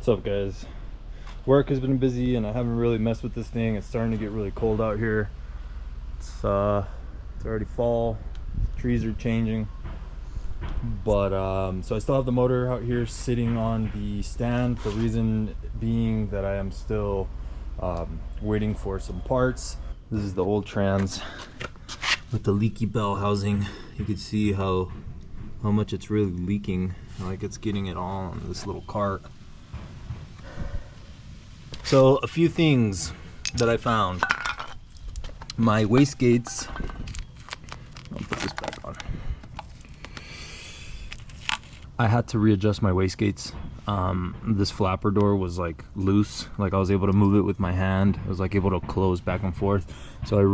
What's up, guys? Work has been busy and I haven't really messed with this thing. It's starting to get really cold out here. It's already fall, trees are changing, but so I still have the motor out here sitting on the stand. The reason being that I am still waiting for some parts. This is the old trans with the leaky bell housing. You can see how much it's really leaking, like it's getting it all on this little cart. So a few things that I found. My wastegates, I'll put this back on. I had to readjust my wastegates. This flapper door was like loose, like I was able to move it with my hand. I was like able to close back and forth. So I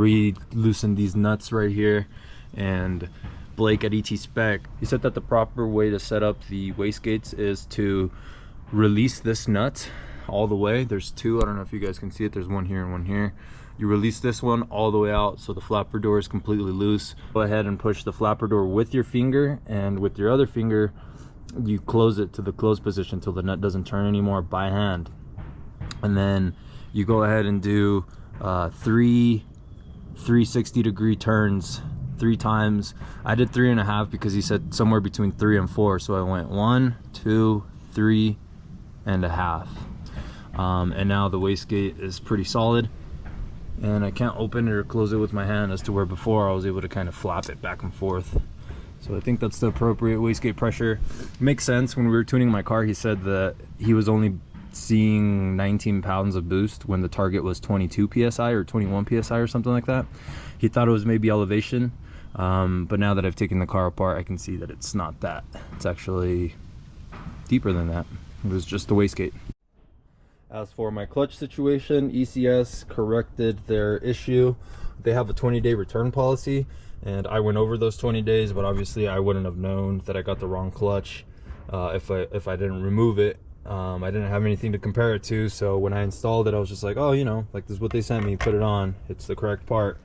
loosened these nuts right here, and Blake at ET Spec, he said that the proper way to set up the wastegates is to release this nut all the way. There's two, I don't know if you guys can see it, there's one here and one here. You release this one all the way out so the flapper door is completely loose. Go ahead and push the flapper door with your finger, and with your other finger you close it to the closed position until the nut doesn't turn anymore by hand. And then you go ahead and do 360-degree turns 3 times. I did 3.5 because he said somewhere between 3 and 4, so I went 1, 2, 3.5. And now the wastegate is pretty solid, and I can't open it or close it with my hand, as to where before I was able to kind of flap it back and forth. So I think that's the appropriate wastegate pressure. Makes sense. When we were tuning my car, he said that he was only seeing 19 pounds of boost when the target was 22 psi or 21 psi or something like that. He thought it was maybe elevation, but now that I've taken the car apart, I can see that it's not that. It's actually deeper than that. It was just the wastegate. As for my clutch situation, ECS corrected their issue. They have a 20-day return policy, and I went over those 20 days, but obviously I wouldn't have known that I got the wrong clutch if I didn't remove it. I didn't have anything to compare it to, so when I installed it, I was just like, oh, you know, like, this is what they sent me, put it on, it's the correct part.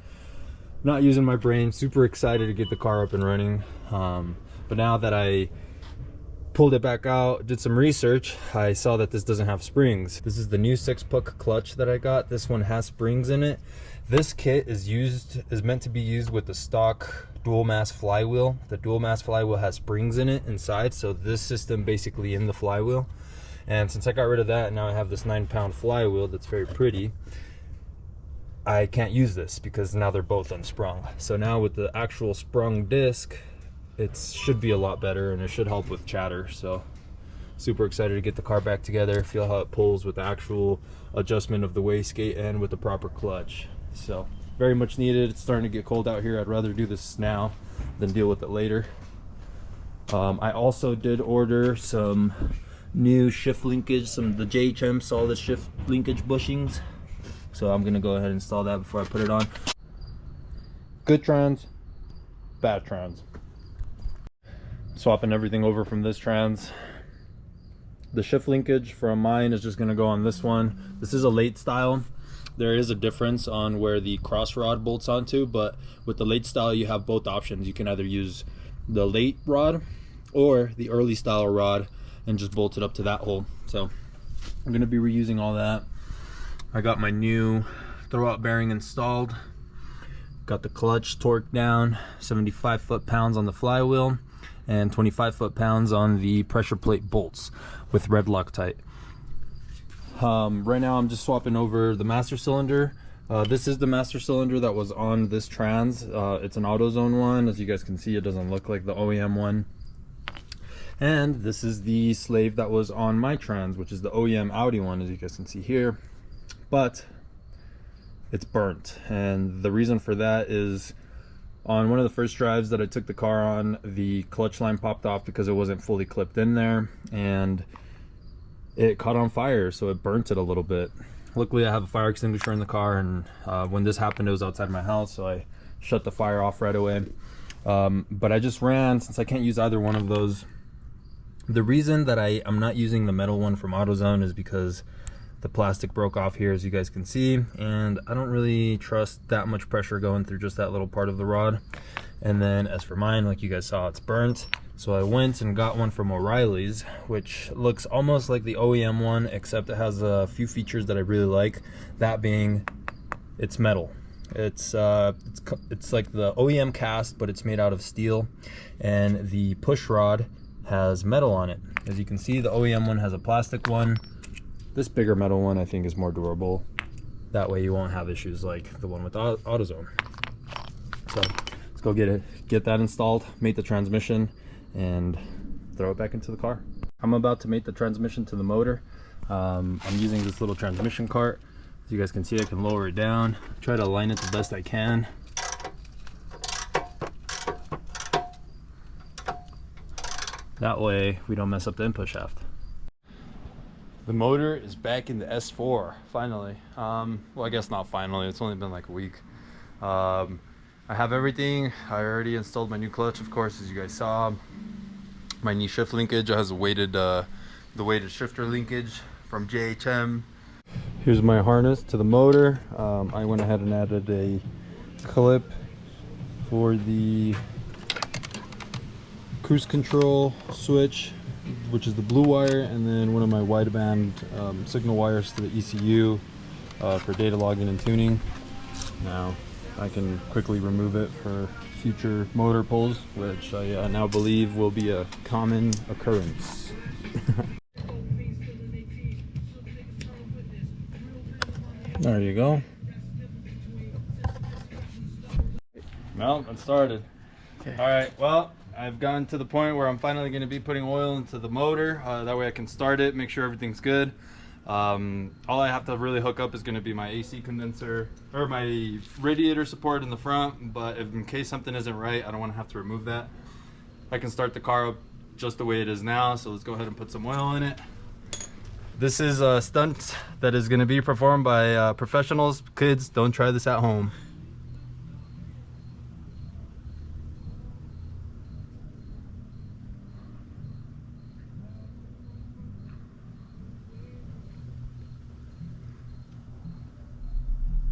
Not using my brain, super excited to get the car up and running. But now that I pulled it back out, did some research, I saw that this doesn't have springs. This is the new 6-puck clutch that I got. This one has springs in it. This kit is meant to be used with the stock dual mass flywheel. The dual mass flywheel has springs in it inside, so this system basically in the flywheel. And since I got rid of that, now I have this 9-pound flywheel that's very pretty. I can't use this because now they're both unsprung. So now with the actual sprung disc, it should be a lot better, and it should help with chatter. So super excited to get the car back together, feel how it pulls with the actual adjustment of the wastegate and with the proper clutch. So very much needed. It's starting to get cold out here. I'd rather do this now than deal with it later. I also did order some new shift linkage, the JHM solid shift linkage bushings. So I'm gonna go ahead and install that before I put it on. Good trans, bad trans. Swapping everything over from this trans. The shift linkage from mine is just gonna go on this one. This is a late style. There is a difference on where the cross rod bolts onto, but with the late style you have both options. You can either use the late rod or the early style rod and just bolt it up to that hole. So I'm gonna be reusing all that. I got my new throwout bearing installed. Got the clutch torqued down, 75 foot-pounds on the flywheel and 25 foot-pounds on the pressure plate bolts with red Loctite. Right now I'm just swapping over the master cylinder. This is the master cylinder that was on this trans. It's an AutoZone one. As you guys can see, it doesn't look like the OEM one. And this is the slave that was on my trans, which is the OEM Audi one, as you guys can see here. But it's burnt, and the reason for that is on one of the first drives that I took the car on, the clutch line popped off because it wasn't fully clipped in there, and it caught on fire, so it burnt it a little bit. Luckily I have a fire extinguisher in the car, and when this happened it was outside my house, so I shut the fire off right away. But I just ran, since I can't use either one of those. The reason that I'm not using the metal one from AutoZone is because the plastic broke off here, as you guys can see, and I don't really trust that much pressure going through just that little part of the rod. And then as for mine, like you guys saw, it's burnt. So I went and got one from O'Reilly's, which looks almost like the OEM one, except it has a few features that I really like. That being, it's metal. It's like the OEM cast, but it's made out of steel, and the push rod has metal on it. As you can see, the OEM one has a plastic one. This bigger metal one I think is more durable. That way you won't have issues like the one with AutoZone. So let's go get that installed, mate the transmission, and throw it back into the car. I'm about to mate the transmission to the motor. I'm using this little transmission cart. As you guys can see, I can lower it down, try to align it the best I can. That way we don't mess up the input shaft. The motor is back in the S4, finally. Well, I guess not finally, it's only been like a week. I have everything. I already installed my new clutch, of course, as you guys saw. My new shift linkage has the weighted shifter linkage from JHM. Here's my harness to the motor. I went ahead and added a clip for the cruise control switch, which is the blue wire, and then one of my wideband signal wires to the ECU for data logging and tuning. Now I can quickly remove it for future motor pulls, which I now believe will be a common occurrence. There you go. Well, it started. Okay. All right, well, I've gotten to the point where I'm finally going to be putting oil into the motor. That way I can start it, make sure everything's good. All I have to really hook up is going to be my AC condenser, or my radiator support in the front, but if in case something isn't right, I don't want to have to remove that. I can start the car up just the way it is now, so let's go ahead and put some oil in it. This is a stunt that is going to be performed by professionals. Kids, don't try this at home.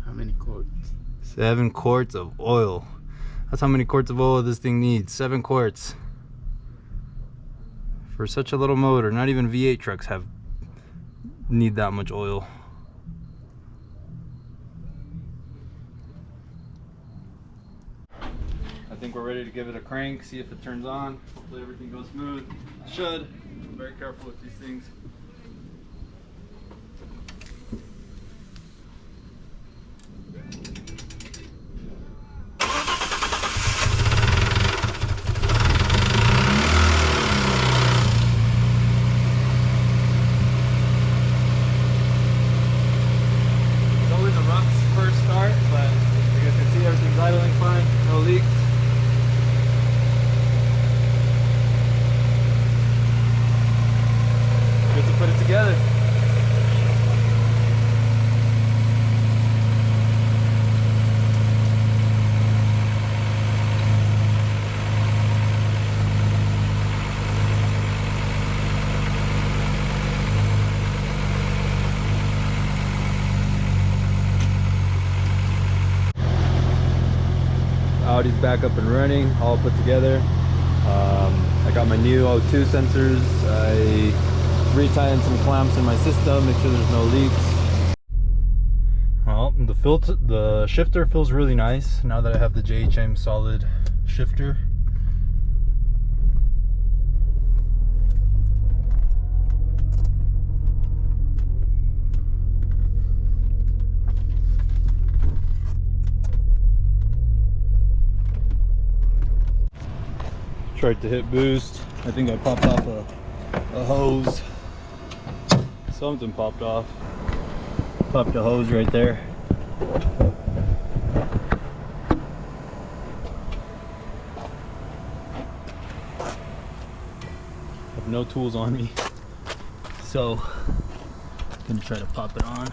How many quarts? 7 quarts of oil. That's how many quarts of oil this thing needs. 7 quarts. For such a little motor, not even V8 trucks need that much oil. I think we're ready to give it a crank, see if it turns on. Hopefully everything goes smooth. It should. I'm very careful with these things. Audi's back up and running, all put together. I got my new O2 sensors. I retightened some clamps in my system, make sure there's no leaks. Well, the shifter feels really nice now that I have the JHM solid shifter. Tried to hit boost. I think I popped off a hose. Something popped off. Popped a hose right there. Have no tools on me, so I'm gonna try to pop it on.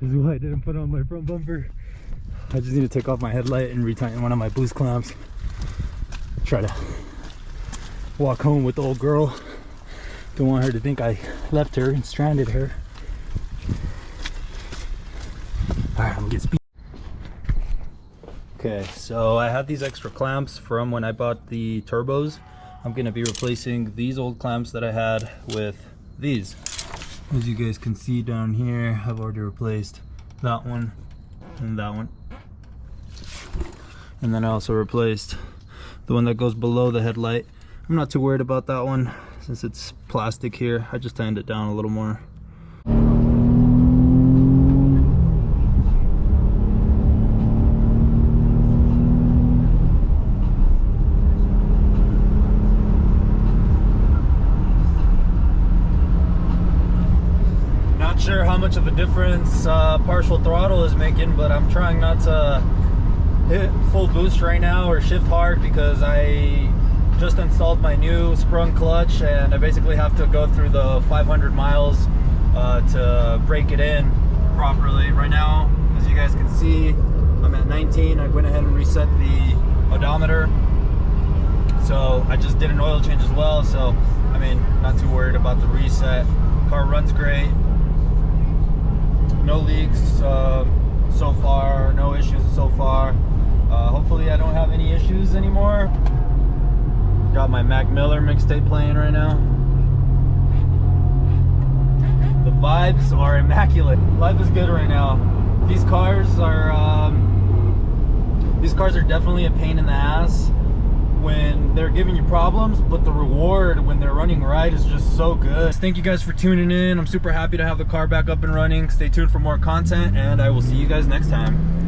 This is why I didn't put on my front bumper. I just need to take off my headlight and retighten one of my boost clamps. Try to walk home with the old girl. Don't want her to think I left her and stranded her. Alright, I'm gonna get speed. Okay, so I had these extra clamps from when I bought the turbos. I'm gonna be replacing these old clamps that I had with these. As you guys can see down here, I've already replaced that one and that one. And then I also replaced the one that goes below the headlight. I'm not too worried about that one since it's plastic here. I just tightened it down a little more. Not sure how much of a difference partial throttle is making, but I'm trying not to hit full boost right now or shift hard because I just installed my new sprung clutch and I basically have to go through the 500 miles to break it in properly. Right now, as you guys can see, I'm at 19. I went ahead and reset the odometer. So I just did an oil change as well. So, I mean, not too worried about the reset. Car runs great. No leaks so far, no issues so far. Hopefully I don't have any issues anymore. Got my Mac Miller mixtape playing right now. The vibes are immaculate. Life is good right now. These cars are definitely a pain in the ass when they're giving you problems, but the reward when they're running right is just so good. Thank you guys for tuning in. I'm super happy to have the car back up and running. Stay tuned for more content, and I will see you guys next time.